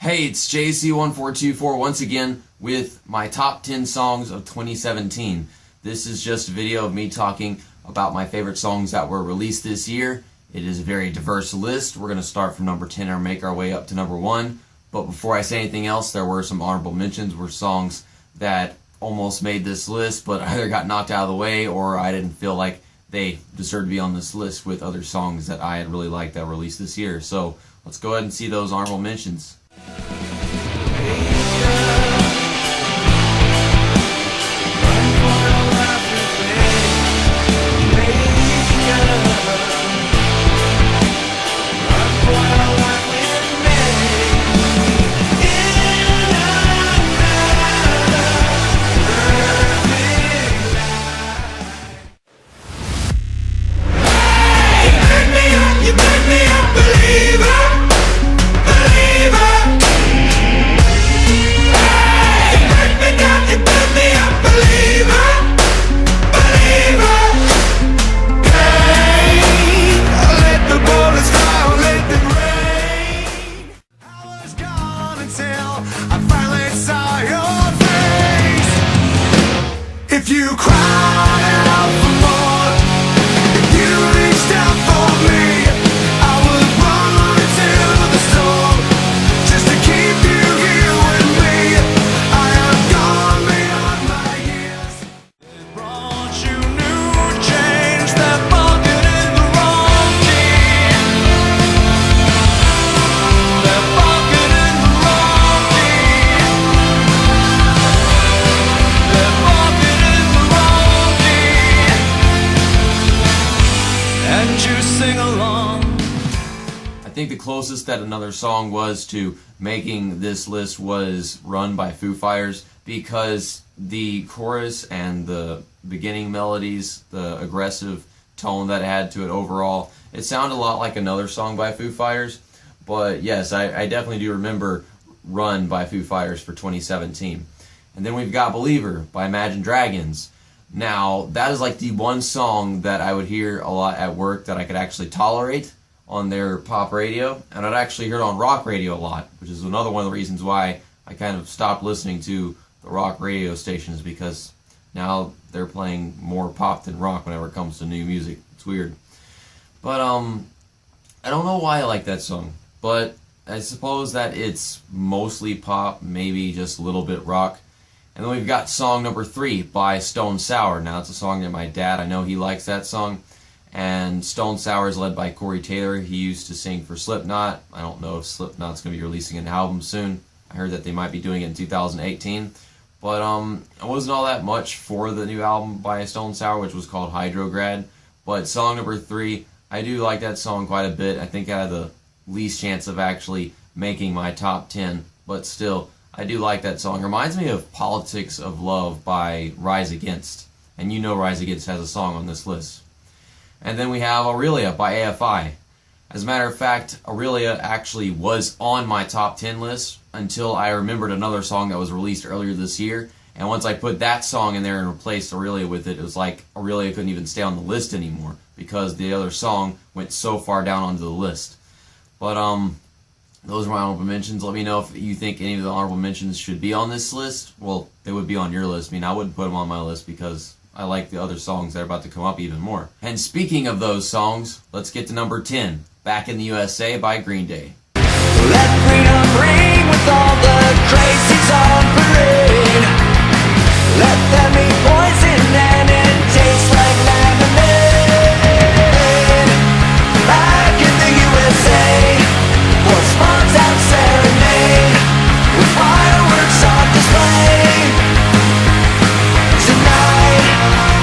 Hey, it's JC1424 once again with my top 10 songs of 2017. This is just a video of me talking about my favorite songs that were released this year. It is a very diverse list. We're going to start from number 10 and make our way up to number 1. But before I say anything else, there were some honorable mentions, were songs that almost made this list, but either got knocked out of the way or I didn't feel like they deserved to be on this list with other songs that I had really liked that were released this year. So let's go ahead and see those honorable mentions. If you cried out for more, if you reached out for me, I would run into the storm just to keep you here with me. I have gone beyond my years. It brought you new change, that bucket in the wrong key. That bucket in the wrong key. That bucket. And you sing along. I think the closest that another song was to making this list was Run by Foo Fighters, because the chorus and the beginning melodies, the aggressive tone that it had to it overall, it sounded a lot like another song by Foo Fighters. But yes, I definitely do remember Run by Foo Fighters for 2017. And then we've got Believer by Imagine Dragons. Now, that is like the one song that I would hear a lot at work that I could actually tolerate on their pop radio, and I'd actually hear it on rock radio a lot, which is another one of the reasons why I kind of stopped listening to the rock radio stations, because now they're playing more pop than rock whenever it comes to new music. It's weird. But I don't know why I like that song, but I suppose that it's mostly pop, maybe just a little bit rock. And then we've got song number 3 by Stone Sour. Now, it's a song that my dad, I know he likes that song. And Stone Sour is led by Corey Taylor. He used to sing for Slipknot. I don't know if Slipknot's going to be releasing an album soon. I heard that they might be doing it in 2018. But I wasn't all that much for the new album by Stone Sour, which was called Hydrograd. But song number 3, I do like that song quite a bit. I think I had the least chance of actually making my top 10. But still, I do like that song. It reminds me of Politics of Love by Rise Against. And you know Rise Against has a song on this list. And then we have Aurelia by AFI. As a matter of fact, Aurelia actually was on my top 10 list until I remembered another song that was released earlier this year. And once I put that song in there and replaced Aurelia with it, it was like Aurelia couldn't even stay on the list anymore because the other song went so far down onto the list. But those are my honorable mentions. Let me know if you think any of the honorable mentions should be on this list. Well, they would be on your list. I mean, I wouldn't put them on my list because I like the other songs that are about to come up even more. And speaking of those songs, let's get to number 10, Back in the USA by Green Day. Let freedom ring with all the crazies on parade. Let them eat poison and it tastes like lemonade. Back in the USA, for spawns out serenade, with fireworks on display. Tonight,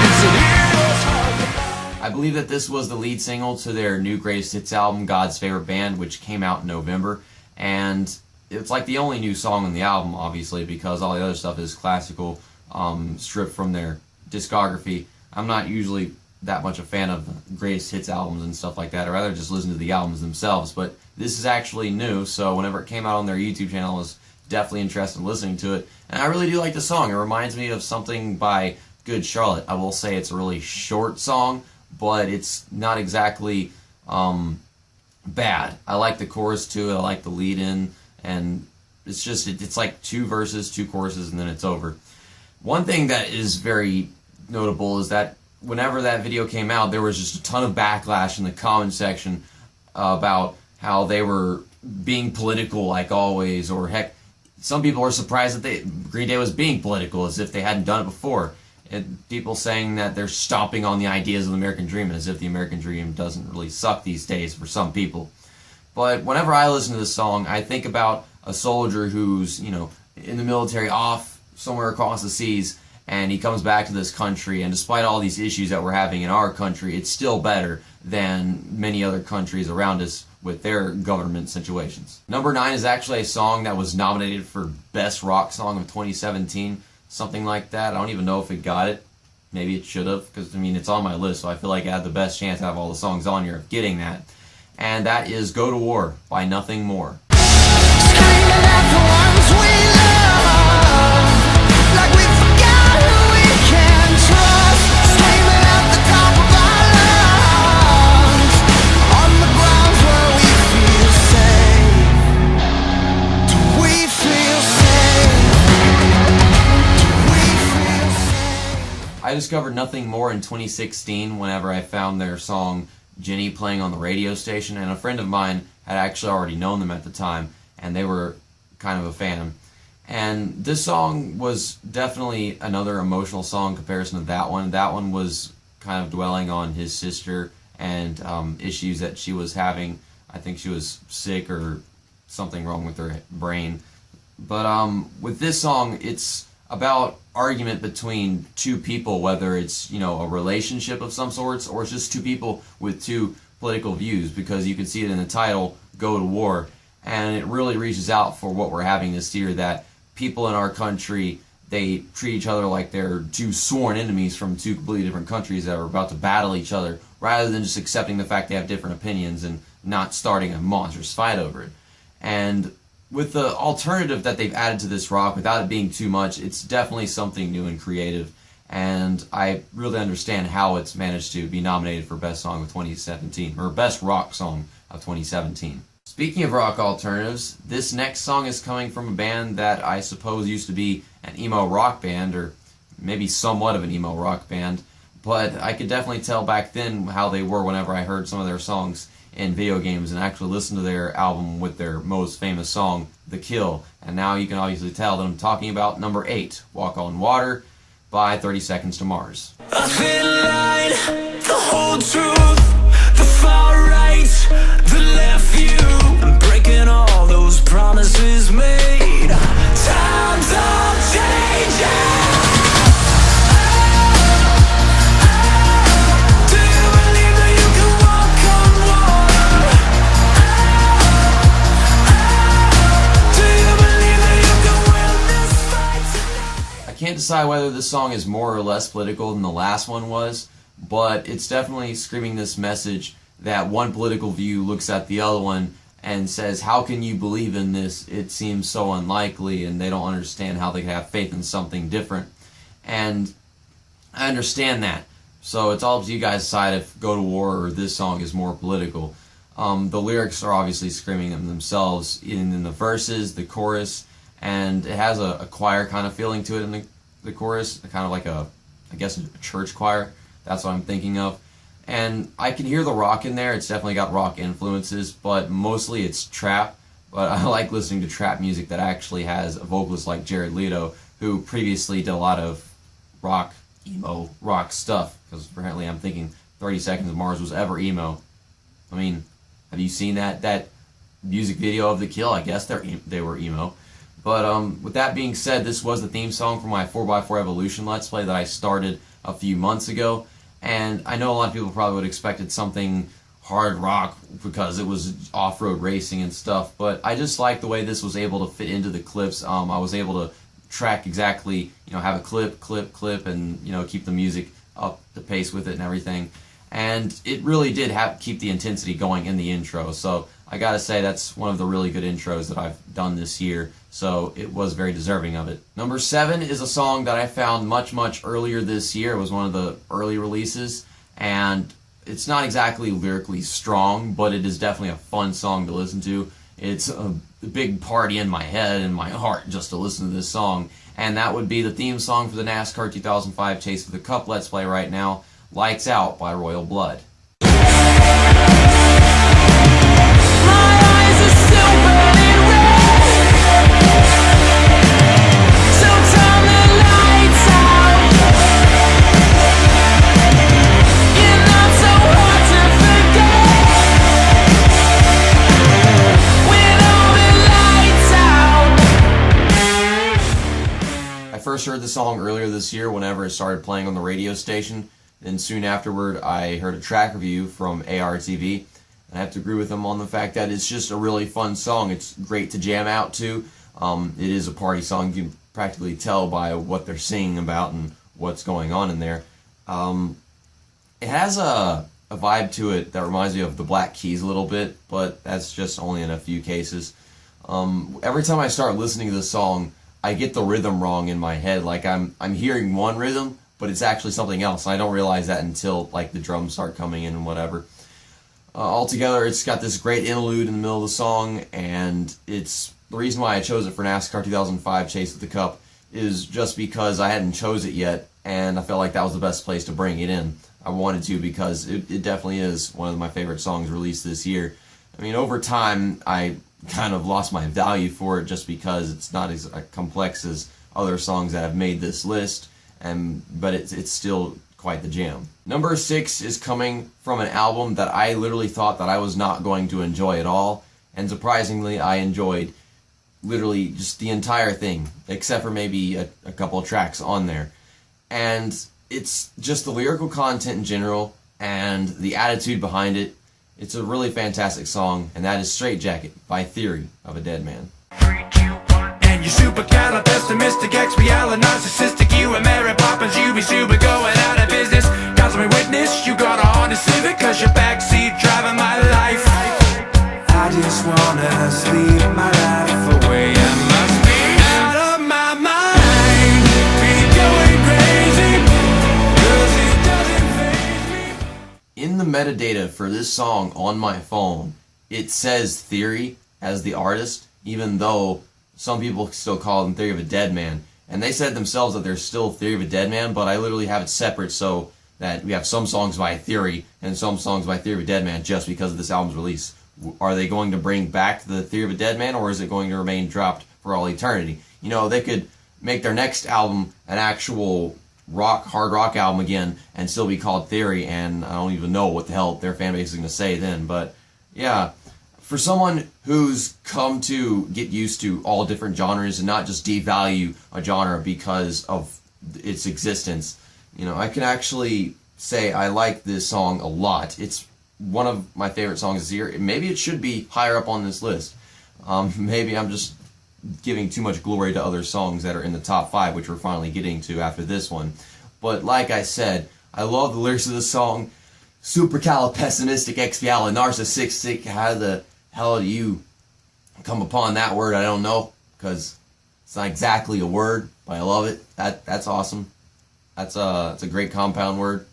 it's a hero's heart. I believe that this was the lead single to their new greatest hits album, God's Favorite Band, which came out in November. And it's like the only new song on the album, obviously, because all the other stuff is classical, stripped from their discography. I'm not usually that much a fan of greatest hits albums and stuff like that. I'd rather just listen to the albums themselves. But this is actually new, so whenever it came out on their YouTube channel, I was definitely interested in listening to it. And I really do like the song. It reminds me of something by Good Charlotte. I will say it's a really short song, but it's not exactly bad. I like the chorus too. I like the lead in, and it's like 2 verses, 2 choruses, and then it's over. One thing that is very notable is that whenever that video came out, there was just a ton of backlash in the comment section about how they were being political like always, or heck, some people were surprised that Green Day was being political as if they hadn't done it before. And people saying that they're stomping on the ideas of the American dream as if the American dream doesn't really suck these days for some people. But whenever I listen to this song, I think about a soldier who's, in the military off somewhere across the seas, and he comes back to this country, and despite all these issues that we're having in our country, it's still better than many other countries around us with their government situations. Number 9 is actually a song that was nominated for Best Rock Song of 2017, something like that. I don't even know if it got it. Maybe it should have, because, it's on my list, so I feel like I had the best chance out of all the songs on here of getting that. And that is Go to War by Nothing More. Screaming at the ones we love, like we forgot who we can trust. Screaming at the top of our lungs, on the grounds where we feel safe. Do we feel safe? Do we feel safe? I discovered Nothing More in 2016 whenever I found their song Jenny playing on the radio station, and a friend of mine had actually already known them at the time, and they were kind of a fan. And this song was definitely another emotional song in comparison to that one. That one was kind of dwelling on his sister and issues that she was having. I think she was sick or something wrong with her brain. But with this song, it's about argument between two people, whether it's a relationship of some sorts or it's just two people with two political views, because you can see it in the title, Go to War, and it really reaches out for what we're having this year, that people in our country, they treat each other like they're two sworn enemies from two completely different countries that are about to battle each other, rather than just accepting the fact they have different opinions and not starting a monstrous fight over it. And with the alternative that they've added to this rock, without it being too much, it's definitely something new and creative. And I really understand how it's managed to be nominated for Best Song of 2017, or Best Rock Song of 2017. Speaking of rock alternatives, this next song is coming from a band that I suppose used to be an emo rock band, or maybe somewhat of an emo rock band, but I could definitely tell back then how they were whenever I heard some of their songs in video games and actually listen to their album with their most famous song, The Kill. And now you can obviously tell that I'm talking about number 8, Walk on Water by 30 Seconds to Mars. A thin line, the whole truth, the far right, the left view, breaking all those promises made. Times are changing. I can't decide whether this song is more or less political than the last one was, but it's definitely screaming this message that one political view looks at the other one and says, how can you believe in this? It seems so unlikely, and they don't understand how they can have faith in something different. And I understand that. So it's all up to you guys to decide if Go to War or this song is more political. The lyrics are obviously screaming them themselves in the verses, the chorus, and it has a choir kind of feeling to it in the chorus, kind of like a church choir. That's what I'm thinking of. And I can hear the rock in there. It's definitely got rock influences, but mostly it's trap. But I like listening to trap music that actually has a vocalist like Jared Leto, who previously did a lot of rock, emo, rock stuff, because apparently I'm thinking 30 Seconds to Mars was ever emo. I mean, have you seen that music video of The Kill? I guess they were emo. But with that being said, this was the theme song for my 4x4 Evolution Let's Play that I started a few months ago. And I know a lot of people probably would have expected something hard rock because it was off-road racing and stuff, but I just like the way this was able to fit into the clips. I was able to track exactly, have a clip, and, keep the music up the pace with it and everything. And it really did keep the intensity going in the intro, so I gotta say that's one of the really good intros that I've done this year, so it was very deserving of it. Number 7 is a song that I found much earlier this year. It was one of the early releases, and it's not exactly lyrically strong, but it is definitely a fun song to listen to. It's a big party in my head and my heart just to listen to this song. And that would be the theme song for the NASCAR 2005 Chase of the Cup Let's Play right now, Lights Out by Royal Blood. I first heard the song earlier this year whenever it started playing on the radio station. Then soon afterward, I heard a track review from ARTV, and I have to agree with them on the fact that it's just a really fun song. It's great to jam out to. It is a party song. You can practically tell by what they're singing about and what's going on in there. It has a vibe to it that reminds me of the Black Keys a little bit, but that's just only in a few cases. Every time I start listening to this song, I get the rhythm wrong in my head. Like I'm hearing one rhythm, but it's actually something else. And I don't realize that until like the drums start coming in and whatever. Altogether, it's got this great interlude in the middle of the song, and it's the reason why I chose it for NASCAR 2005 Chase of the Cup is just because I hadn't chose it yet, and I felt like that was the best place to bring it in. I wanted to because it definitely is one of my favorite songs released this year. I mean, over time, I kind of lost my value for it just because it's not as complex as other songs that have made this list, but it's still quite the jam. Number 6 is coming from an album that I literally thought that I was not going to enjoy at all, and surprisingly I enjoyed literally just the entire thing, except for maybe a couple of tracks on there. And it's just the lyrical content in general and the attitude behind it. It's a really fantastic song, and that is Straitjacket by Theory of a Dead Man. And you're super pessimistic, narcissistic, you and Mary Poppins, you be super going out of business. Cause me witness, you got a Honda Civic, cause your backseat driving my life. I just wanna sleep my life away, I must be out of my mind, be going crazy, cause it doesn't faze me. In the metadata for this song on my phone, it says Theory as the artist, even though some people still call them Theory of a Dead Man. And they said themselves that they're still Theory of a Dead Man, but I literally have it separate so that we have some songs by Theory and some songs by Theory of a Dead Man just because of this album's release. Are they going to bring back the Theory of a Dead Man, or is it going to remain dropped for all eternity? You know, they could make their next album an actual hard rock album again and still be called Theory, and I don't even know what the hell their fan base is going to say then. But yeah, for someone who's come to get used to all different genres and not just devalue a genre because of its existence, you know, I can actually say I like this song a lot. It's one of my favorite songs this year. Maybe it should be higher up on this list. Maybe I'm just giving too much glory to other songs that are in the top 5, which we're finally getting to after this one. But like I said, I love the lyrics of the song. Supercalifragilisticexpialidocious. How the hell do you come upon that word? I don't know, because it's not exactly a word, but I love it. That's awesome. It's a great compound word.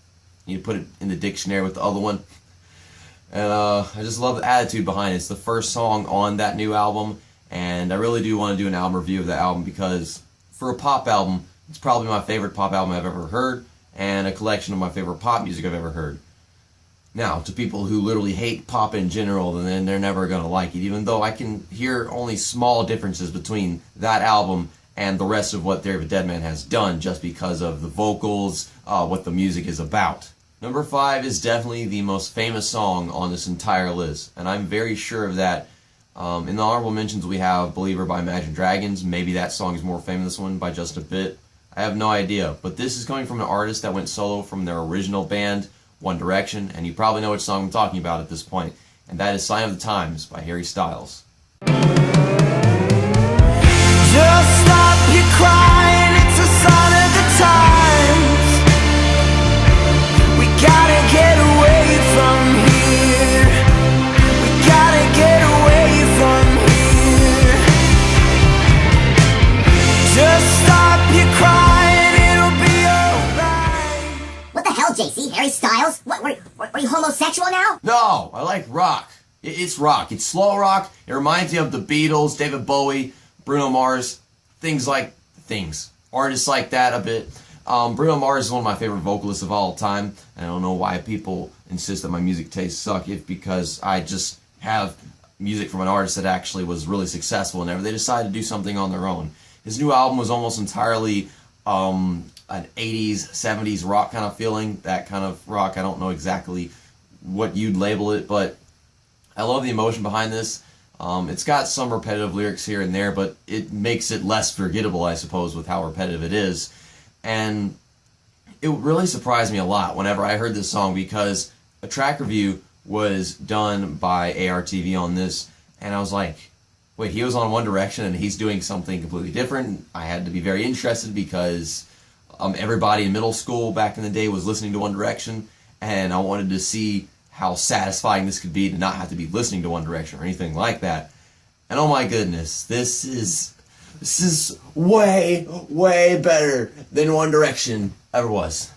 You need to put it in the dictionary with the other one. And I just love the attitude behind it. It's the first song on that new album, and I really do want to do an album review of that album because for a pop album, it's probably my favorite pop album I've ever heard, and a collection of my favorite pop music I've ever heard. Now, to people who literally hate pop in general, then they're never going to like it, even though I can hear only small differences between that album and the rest of what Theory of a Dead Man has done just because of the vocals, what the music is about. Number 5 is definitely the most famous song on this entire list, and I'm very sure of that. In the honorable mentions we have Believer by Imagine Dragons. Maybe that song is more famous than this one by just a bit. I have no idea, but this is coming from an artist that went solo from their original band, One Direction, and you probably know which song I'm talking about at this point, and that is Sign of the Times by Harry Styles. Just stop your crying, it's a sign of the times. We gotta get away from here. We gotta get away from here. Just stop your crying, it'll be alright. What the hell, JC? Harry Styles? What, were you homosexual now? No, I like rock. It's rock. It's slow rock. It reminds me of the Beatles, David Bowie, Bruno Mars, artists like that a bit. Bruno Mars is one of my favorite vocalists of all time. And I don't know why people insist that my music tastes suck. If because I just have music from an artist that actually was really successful whenever they decided to do something on their own. His new album was almost entirely an 80s, 70s rock kind of feeling. That kind of rock. I don't know exactly what you'd label it, but I love the emotion behind this. It's got some repetitive lyrics here and there, but it makes it less forgettable, I suppose, with how repetitive it is. And it really surprised me a lot whenever I heard this song, because a track review was done by ARTV on this, and I was like, wait, he was on One Direction and he's doing something completely different. I had to be very interested because everybody in middle school back in the day was listening to One Direction, and I wanted to see how satisfying this could be to not have to be listening to One Direction or anything like that. And oh my goodness, this is way, way better than One Direction ever was.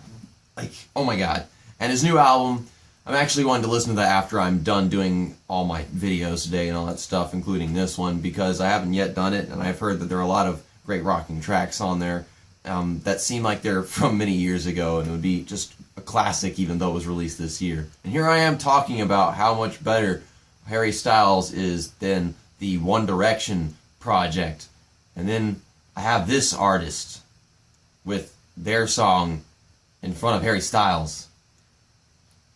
Like, oh my god. And his new album, I'm actually going to listen to that after I'm done doing all my videos today and all that stuff, including this one, because I haven't yet done it, and I've heard that there are a lot of great rocking tracks on there that seem like they're from many years ago, and it would be just a classic even though it was released this year. And here I am talking about how much better Harry Styles is than the One Direction project. And then I have this artist with their song in front of Harry Styles.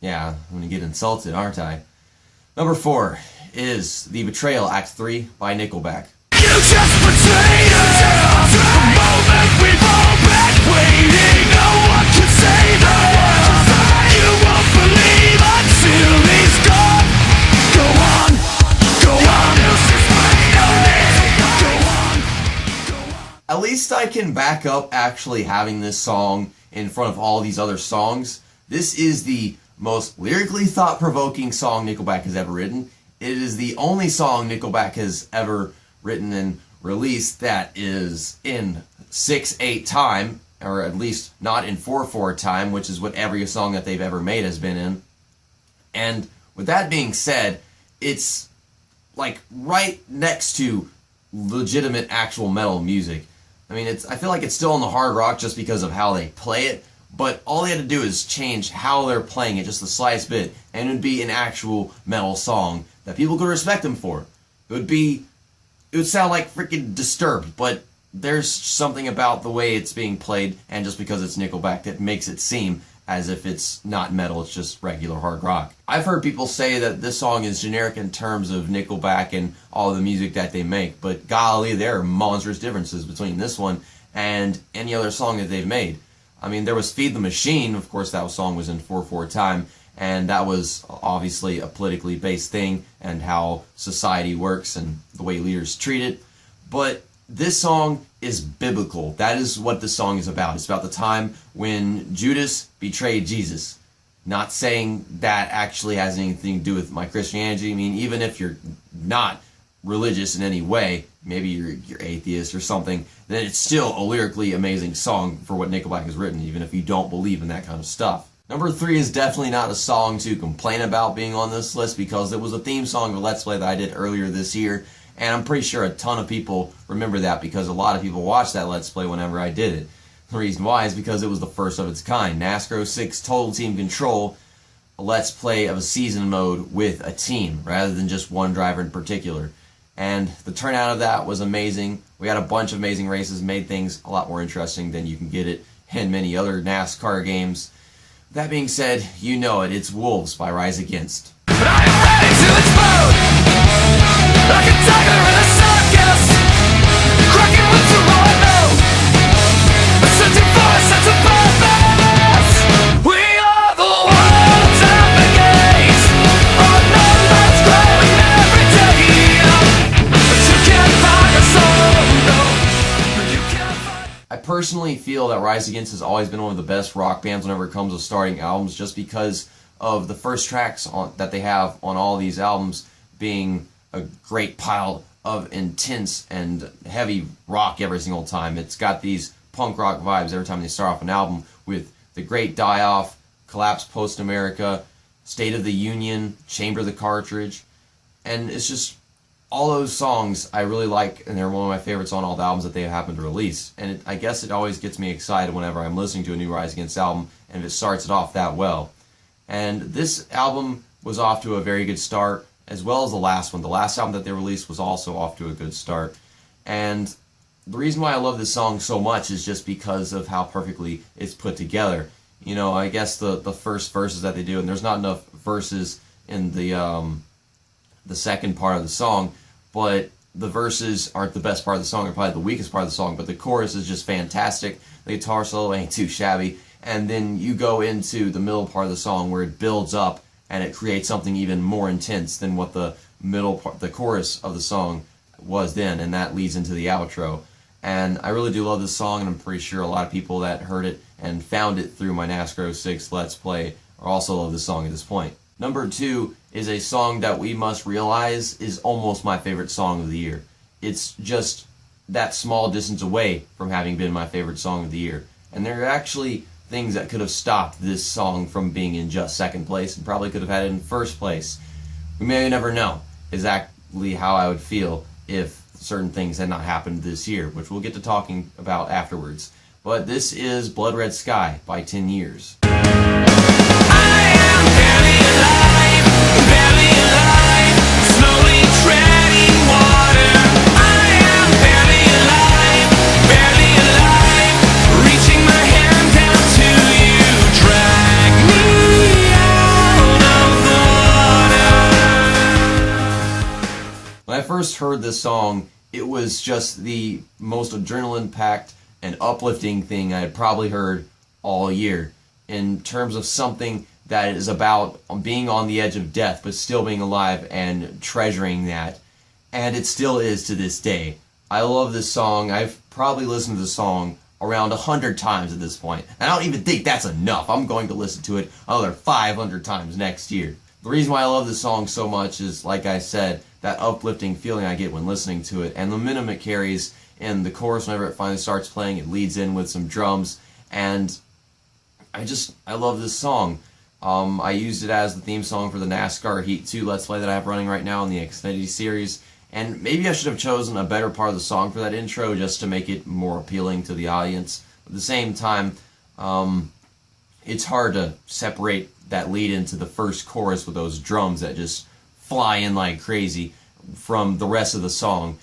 Yeah, I'm going to get insulted, aren't I? Number 4 is The Betrayal, Act 3 by Nickelback. You just betrayed us. The moment we've all been waiting, no one can save us. You won't believe until he's gone. Go on, go on. At least I can back up actually having this song in front of all these other songs. This is the most lyrically thought-provoking song Nickelback has ever written. It is the only song Nickelback has ever written and released that is in 6/8 time, or at least not in 4/4 time, which is what every song that they've ever made has been in. And with that being said, it's like right next to legitimate actual metal music. I mean, I feel like it's still in the hard rock just because of how they play it, but all they had to do is change how they're playing it just the slightest bit, and it would be an actual metal song that people could respect them for. It would sound like freaking Disturbed, but there's something about the way it's being played, and just because it's Nickelback, that makes it seem as if it's not metal, it's just regular hard rock. I've heard people say that this song is generic in terms of Nickelback and all the music that they make, but golly, there are monstrous differences between this one and any other song that they've made. I mean, there was Feed the Machine, of course that song was in 4/4 time, and that was obviously a politically based thing and how society works and the way leaders treat it. But this song is biblical. That is what this song is about. It's about the time when Judas betrayed Jesus. Not saying that actually has anything to do with my Christianity. I mean, even if you're not religious in any way, maybe you're atheist or something, then it's still a lyrically amazing song for what Nickelback has written, even if you don't believe in that kind of stuff. Number 3 is definitely not a song to complain about being on this list, because it was a theme song of a Let's Play that I did earlier this year, and I'm pretty sure a ton of people remember that because a lot of people watched that Let's Play whenever I did it. The reason why is because it was the first of its kind. NASCAR 6 Total Team Control, a Let's Play of a season mode with a team, rather than just one driver in particular. And the turnout of that was amazing. We had a bunch of amazing races, made things a lot more interesting than you can get it in many other NASCAR games. That being said, you know it. It's Wolves by Rise Against. I am ready to explode like a tiger in a circus, cracking with tomorrow, searching for a sense of purpose. We are the world's advocates, our numbers growing every day, but you can't find us all, no, you can't find. I personally feel that Rise Against has always been one of the best rock bands whenever it comes to starting albums, just because of the first tracks that they have on all these albums being a great pile of intense and heavy rock every single time. It's got these punk rock vibes every time they start off an album, with The Great Die Off, Collapse Post America, State of the Union, Chamber the Cartridge. And it's just all those songs I really like, and they're one of my favorites on all the albums that they happen to release. And I guess it always gets me excited whenever I'm listening to a new Rise Against album, and if it starts it off that well. And this album was off to a very good start, as well as the last one. The last album that they released was also off to a good start. And the reason why I love this song so much is just because of how perfectly it's put together. You know, I guess the first verses that they do, and there's not enough verses in the second part of the song, but the verses aren't the best part of the song, they're probably the weakest part of the song, but the chorus is just fantastic. The guitar solo ain't too shabby. And then you go into the middle part of the song where it builds up and it creates something even more intense than what the middle part, the chorus of the song was then, and that leads into the outro. And I really do love this song, and I'm pretty sure a lot of people that heard it and found it through my NASCAR 06 Let's Play also love this song at this point. Number 2 is a song that we must realize is almost my favorite song of the year. It's just that small distance away from having been my favorite song of the year. And there are actually things that could have stopped this song from being in just second place and probably could have had it in first place. We may never know exactly how I would feel if certain things had not happened this year, which we'll get to talking about afterwards. But this is Blood Red Sky by 10 Years. When I first heard this song, it was just the most adrenaline-packed and uplifting thing I had probably heard all year, in terms of something that is about being on the edge of death but still being alive and treasuring that. And it still is to this day. I love this song. I've probably listened to the song around 100 times at this point, and I don't even think that's enough. I'm going to listen to it another 500 times next year. The reason why I love this song so much is, like I said, that uplifting feeling I get when listening to it, and the momentum it carries in the chorus. Whenever it finally starts playing, it leads in with some drums, and I love this song. I used it as the theme song for the NASCAR Heat 2 Let's Play that I have running right now in the Xfinity series, and maybe I should have chosen a better part of the song for that intro just to make it more appealing to the audience. At the same time, it's hard to separate that lead into the first chorus with those drums that just fly in like crazy from the rest of the song.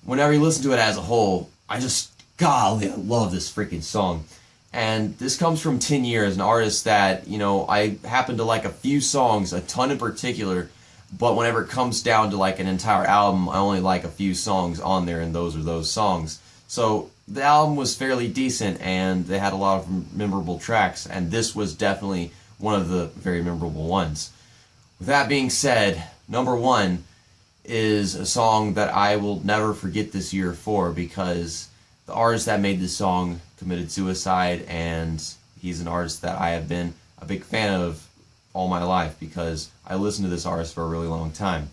Whenever you listen to it as a whole, golly, I love this freaking song. And this comes from 10 Years, an artist that, you know, I happen to like a few songs, a ton in particular, but whenever it comes down to like an entire album, I only like a few songs on there, and those are those songs. So the album was fairly decent, and they had a lot of memorable tracks, and this was definitely one of the very memorable ones. With that being said, number 1 is a song that I will never forget this year for, because the artist that made this song committed suicide, and he's an artist that I have been a big fan of all my life because I listened to this artist for a really long time.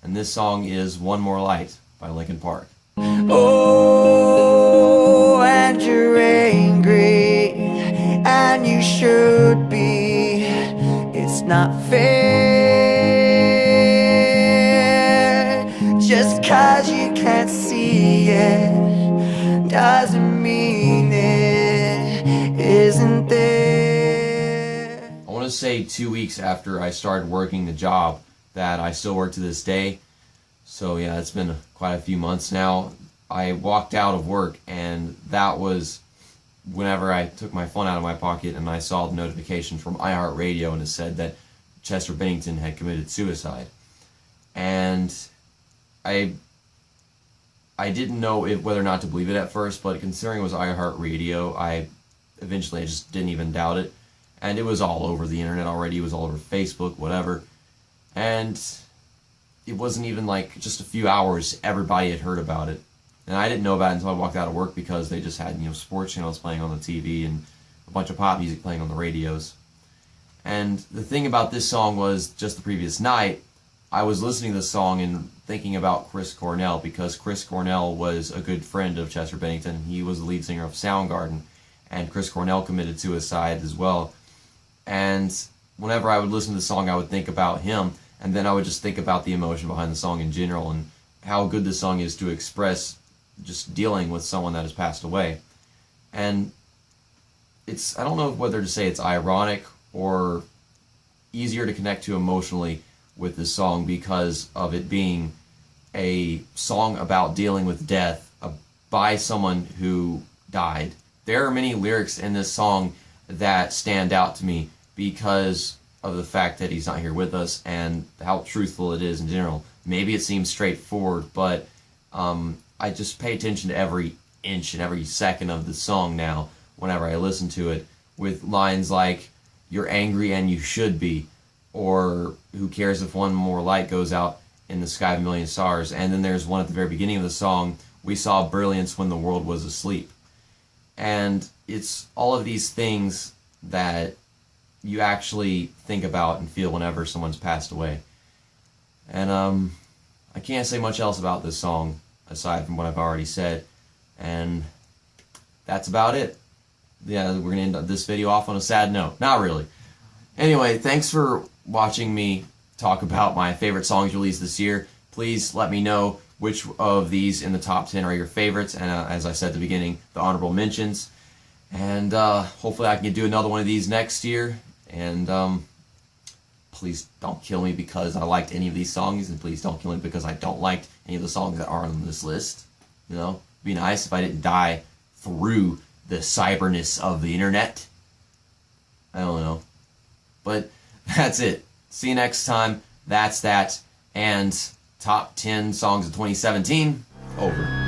And this song is One More Light by Linkin Park. Oh, and you're angry, and you should be. It's not fair. Just 'cause you can't see it doesn't mean it isn't there. I want to say 2 weeks after I started working the job that I still work to this day. So yeah, it's been quite a few months now. I walked out of work, and that was whenever I took my phone out of my pocket and I saw the notification from iHeartRadio, and it said that Chester Bennington had committed suicide. And I didn't know whether or not to believe it at first, but considering it was iHeartRadio, I just didn't even doubt it. And it was all over the internet already. It was all over Facebook, whatever. And it wasn't even like just a few hours everybody had heard about it. And I didn't know about it until I walked out of work, because they just had, sports channels playing on the TV and a bunch of pop music playing on the radios. And the thing about this song was, just the previous night, I was listening to this song and thinking about Chris Cornell, because Chris Cornell was a good friend of Chester Bennington. He was the lead singer of Soundgarden, and Chris Cornell committed suicide as well. And whenever I would listen to the song, I would think about him, and then I would just think about the emotion behind the song in general and how good the song is to express just dealing with someone that has passed away. And it's, I don't know whether to say it's ironic or easier to connect to emotionally with this song because of it being a song about dealing with death by someone who died. There are many lyrics in this song that stand out to me because of the fact that he's not here with us and how truthful it is in general. Maybe it seems straightforward, but I just pay attention to every inch and every second of the song now whenever I listen to it, with lines like, "You're angry and you should be," or "Who cares if one more light goes out in the sky of a million stars." And then there's one at the very beginning of the song, "We saw brilliance when the world was asleep." And it's all of these things that you actually think about and feel whenever someone's passed away. And I can't say much else about this song aside from what I've already said. And that's about it. Yeah, we're going to end this video off on a sad note. Not really. Anyway, thanks for watching me talk about my favorite songs released this year. Please let me know which of these in the top 10 are your favorites, and as I said at the beginning, the honorable mentions. And hopefully I can do another one of these next year. And please don't kill me because I liked any of these songs, and please don't kill me because I don't like any of the songs that are on this list. You know, it'd be nice if I didn't die through the cyberness of the internet. I don't know. But that's it. See you next time. That's that. And top 10 songs of 2017 over.